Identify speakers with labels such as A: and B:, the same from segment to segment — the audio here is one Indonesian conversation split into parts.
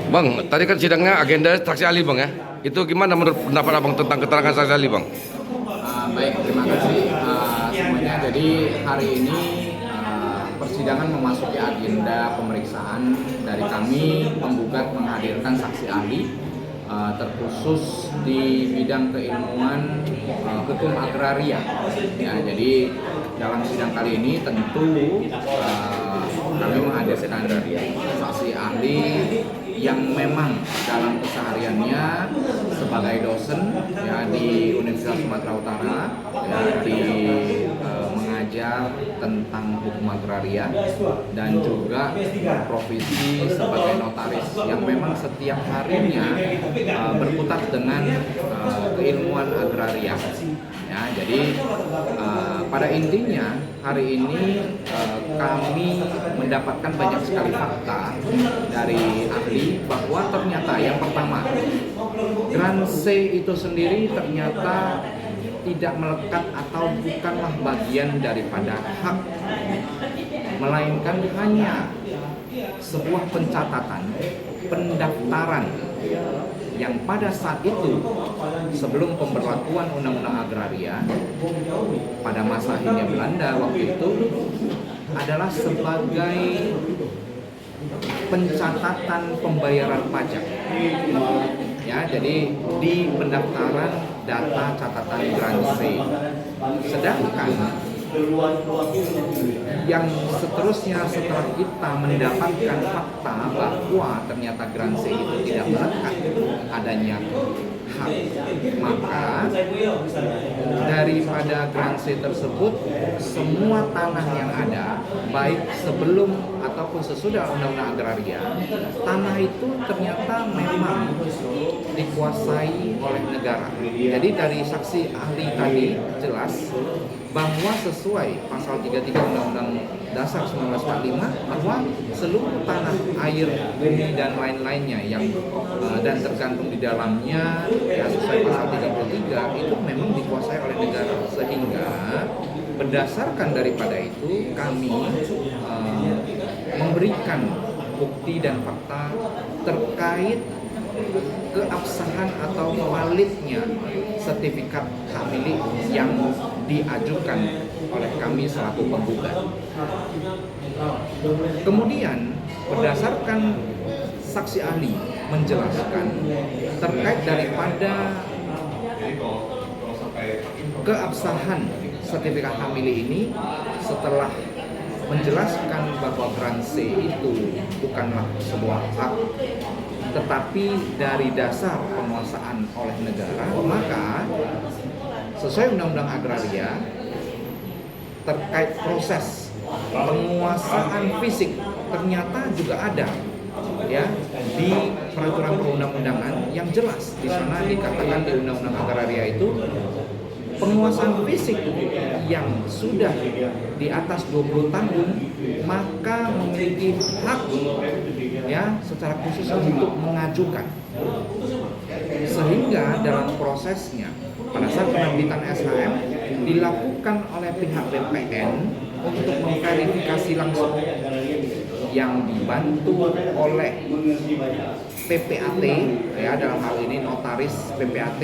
A: Bang, tadi kan sidangnya agenda saksi ahli bang ya. Itu gimana menurut pendapat abang tentang keterangan saksi ahli bang?
B: Baik, terima kasih semuanya. Jadi hari ini persidangan memasuki agenda pemeriksaan dari kami penggugat menghadirkan saksi ahli terkhusus di bidang keilmuan hukum agraria. Ya, jadi dalam sidang kali ini tentu kami menghadirkan saksi ahli yang memang dalam kesehariannya sebagai dosen ya di Universitas Sumatera Utara ya mengajar tentang hukum agraria dan juga profesi sebagai notaris yang memang setiap harinya berkutat dengan keilmuan agraria. Ya, jadi pada intinya hari ini kami mendapatkan banyak sekali fakta dari ahli bahwa ternyata yang pertama, Gran C itu sendiri ternyata tidak melekat atau bukanlah bagian daripada hak, melainkan hanya sebuah pencatatan, pendaftaran yang pada saat itu sebelum pemberlakuan Undang-Undang Agraria pada masa Hindia Belanda waktu itu adalah sebagai pencatatan pembayaran pajak. Ya, jadi di pendaftaran data catatan Gran C. Sedangkan yang seterusnya setelah kita mendapatkan fakta bahwa ternyata Gran C itu tidak melekat adanya hak, maka daripada Gran C tersebut semua tanah yang ada baik sebelum ataupun sesudah Undang-Undang Agraria, tanah itu ternyata memang dikuasai oleh negara. Jadi dari saksi ahli tadi jelas bahwa sesuai pasal 33 Undang-Undang Dasar 1945 bahwa seluruh tanah, air, bumi dan lain-lainnya yang dan tergantung di dalamnya ya sesuai pasal 33 itu memang dikuasai oleh negara, sehingga berdasarkan daripada itu kami memberikan bukti dan fakta terkait keabsahan atau validnya sertifikat hak milik yang diajukan oleh kami selaku penggugat. Kemudian berdasarkan saksi ahli menjelaskan terkait daripada keabsahan sertifikat hak milik ini setelah menjelaskan bahwa Gran C itu bukanlah sebuah hak tetapi dari dasar penguasaan oleh negara, maka sesuai Undang-Undang Agraria terkait proses penguasaan fisik ternyata juga ada ya di peraturan perundang-undangan yang jelas. Di sana dikatakan di Undang-Undang Agraria itu penguasaan fisik yang sudah di atas 20 tahun maka memiliki hak ya secara khusus untuk mengajukan, sehingga dalam prosesnya pada saat penerbitan SHM dilakukan oleh pihak BPN untuk memverifikasi langsung yang dibantu oleh PPAT ya dalam hal ini notaris PPAT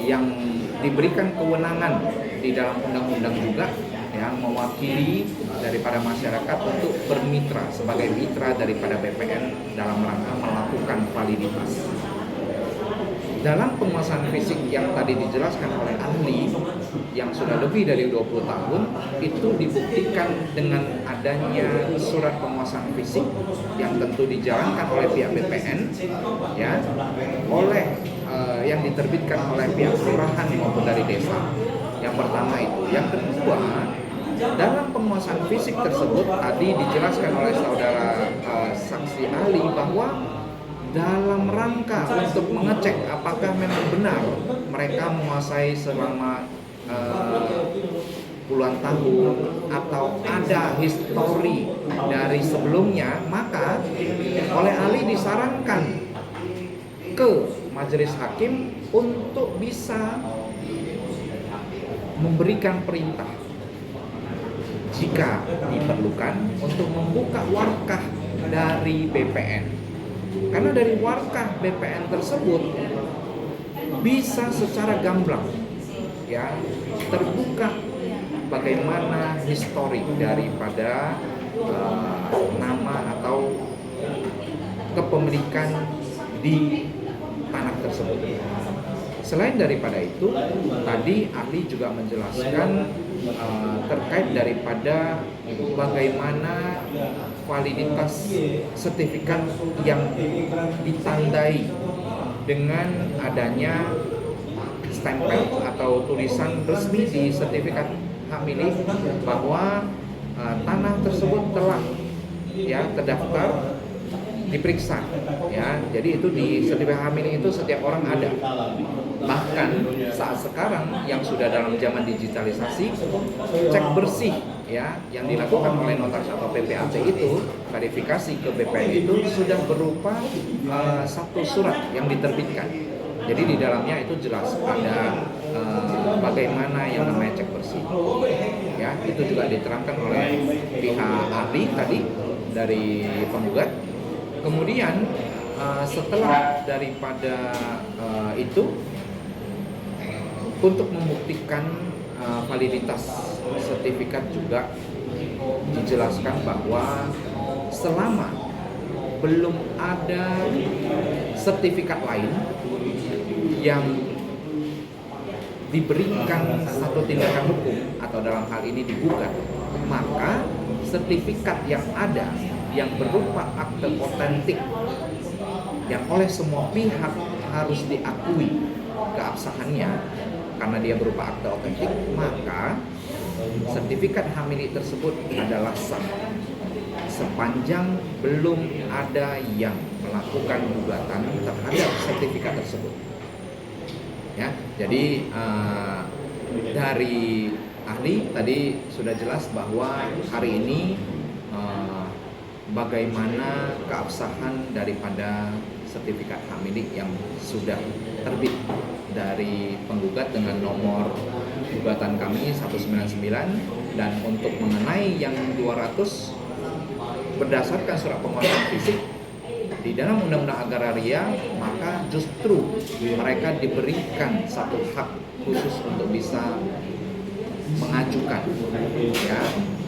B: yang diberikan kewenangan di dalam undang-undang juga yang mewakili daripada masyarakat untuk bermitra sebagai mitra daripada BPN dalam rangka melakukan validitas. Dalam penguasaan fisik yang tadi dijelaskan oleh ahli yang sudah lebih dari 20 tahun itu dibuktikan dengan adanya surat penguasaan fisik yang tentu dijalankan oleh pihak BPN ya oleh yang diterbitkan oleh pihak kelurahan maupun dari desa. Yang pertama itu. Yang kedua, dalam penguasaan fisik tersebut tadi dijelaskan oleh saudara saksi ahli bahwa dalam rangka untuk mengecek apakah memang benar mereka menguasai selama puluhan tahun atau ada histori dari sebelumnya, maka oleh ahli disarankan ke majelis hakim untuk bisa memberikan perintah jika diperlukan untuk membuka warkah dari BPN Karena dari warkah BPN tersebut bisa secara gamblang ya terbuka bagaimana histori daripada nama atau kepemilikan di tanah tersebut. Selain daripada itu, tadi ahli juga menjelaskan terkait daripada bagaimana validitas sertifikat yang ditandai dengan adanya stempel atau tulisan resmi di sertifikat hak milik bahwa tanah tersebut telah ya terdaftar, diperiksa ya. Jadi itu di sertifikat hak milik itu setiap orang ada. Bahkan saat sekarang yang sudah dalam zaman digitalisasi, cek bersih ya yang dilakukan oleh notaris atau PPAT itu, verifikasi ke BPN itu sudah berupa satu surat yang diterbitkan. Jadi di dalamnya itu jelas ada bagaimana yang namanya cek bersih. Ya, itu juga diterangkan oleh pihak ahli tadi dari penggugat. Kemudian setelah daripada itu, untuk membuktikan validitas sertifikat juga dijelaskan bahwa selama belum ada sertifikat lain yang diberikan satu tindakan hukum atau dalam hal ini digugat, maka sertifikat yang ada yang berupa akte otentik yang oleh semua pihak harus diakui keabsahannya karena dia berupa akte otentik, maka sertifikat hak milik tersebut adalah sah sepanjang belum ada yang melakukan gugatan terhadap sertifikat tersebut. Ya, jadi dari ahli tadi sudah jelas bahwa hari ini bagaimana keabsahan daripada sertifikat hak milik yang sudah terbit dari penggugat dengan nomor gugatan kami 199, dan untuk mengenai yang 200 berdasarkan surat penguasaan fisik di dalam Undang-Undang Agraria, maka justru mereka diberikan satu hak khusus untuk bisa mengajukan ya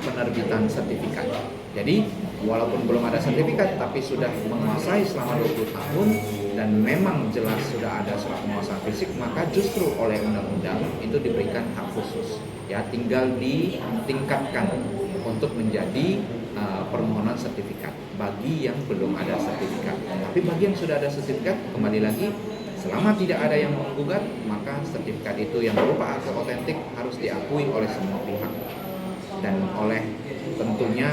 B: penerbitan sertifikat. Jadi walaupun belum ada sertifikat tapi sudah menguasai selama 20 tahun dan memang jelas sudah ada surat penguasaan fisik, maka justru oleh undang-undang itu diberikan hak khusus. Ya, tinggal ditingkatkan untuk menjadi permohonan sertifikat bagi yang belum ada sertifikat. Tapi bagi yang sudah ada sertifikat, kembali lagi, selama tidak ada yang menggugat, maka sertifikat itu yang berupa akte otentik harus diakui oleh semua pihak dan oleh tentunya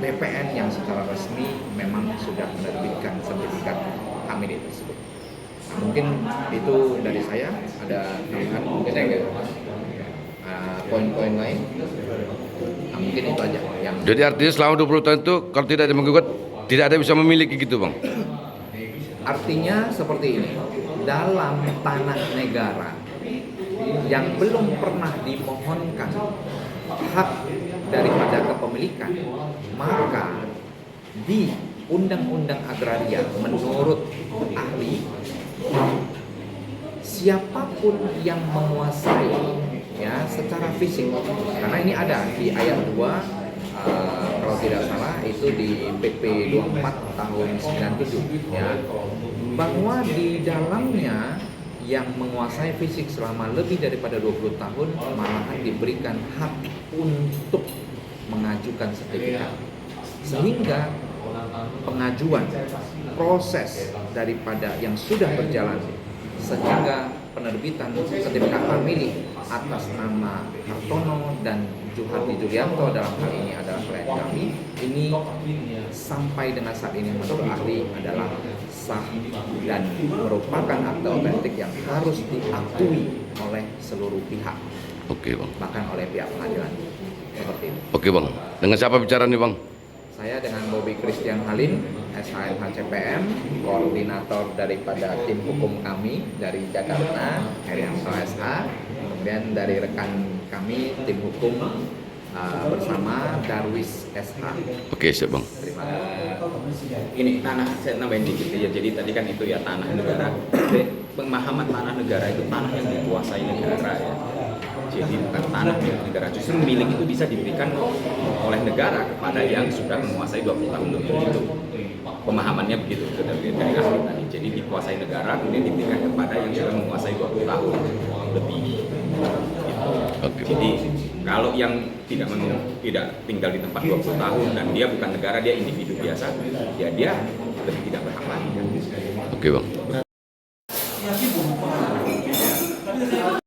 B: BPN yang secara resmi memang sudah menerbitkan sertifikat hak milik tersebut. Nah, mungkin itu dari saya. Ada tambahan mungkin poin-poin lain. Nah, mungkin itu aja yang.
A: Jadi artinya selama 20 tahun itu kalau tidak ada menggugat, tidak ada bisa memiliki gitu, Bang.
B: Artinya seperti ini, dalam tanah negara yang belum pernah dimohonkan hak daripada kepemilikan, maka di Undang-Undang Agraria menurut ahli, siapapun yang menguasai ya secara fisik, karena ini ada di ayat 2 kalau tidak salah itu di PP 24 tahun 97 ya, bahwa di dalamnya yang menguasai fisik selama lebih daripada 20 tahun malahan diberikan hak untuk mengajukan sertifikat, sehingga pengajuan proses daripada yang sudah berjalan sehingga penerbitan sertifikat hak milik atas nama Hartono dan Juhardi Julianto dalam hal ini adalah klien kami, ini sampai dengan saat ini menurut ahli adalah sah dan merupakan akte otentik yang harus diakui oleh seluruh pihak.
A: Oke, Bang.
B: Bahkan oleh pihak pengadilan. Seperti itu.
A: Oke, Bang. Dengan siapa bicara nih, Bang?
B: Saya dengan Bobi Christian Halim, SHM HCPM, koordinator daripada tim hukum kami dari Jakarta, Herianto SH, kemudian dari rekan kami tim hukum bersama Darwis SH.
A: Oke, siap, Bang.
B: Terima
C: ini tanah, saya nambahin dikit ya. Jadi tadi kan itu ya tanah negara. Pemahaman tanah negara itu tanah yang dikuasai negara ya. Jadi bukan tanah milik negara. Justru milik itu bisa diberikan oleh negara kepada yang sudah menguasai 20 tahun lebih itu. Pemahamannya begitu dari ahli tadi. Jadi dikuasai negara kemudian diberikan kepada yang sudah menguasai 20 tahun lebih. Gitu.
A: Oke.
C: Jadi kalau yang tidak tinggal di tempat 20 tahun dan dia bukan negara, dia individu biasa, ya dia lebih tidak berhak lagi.
A: Oke bang.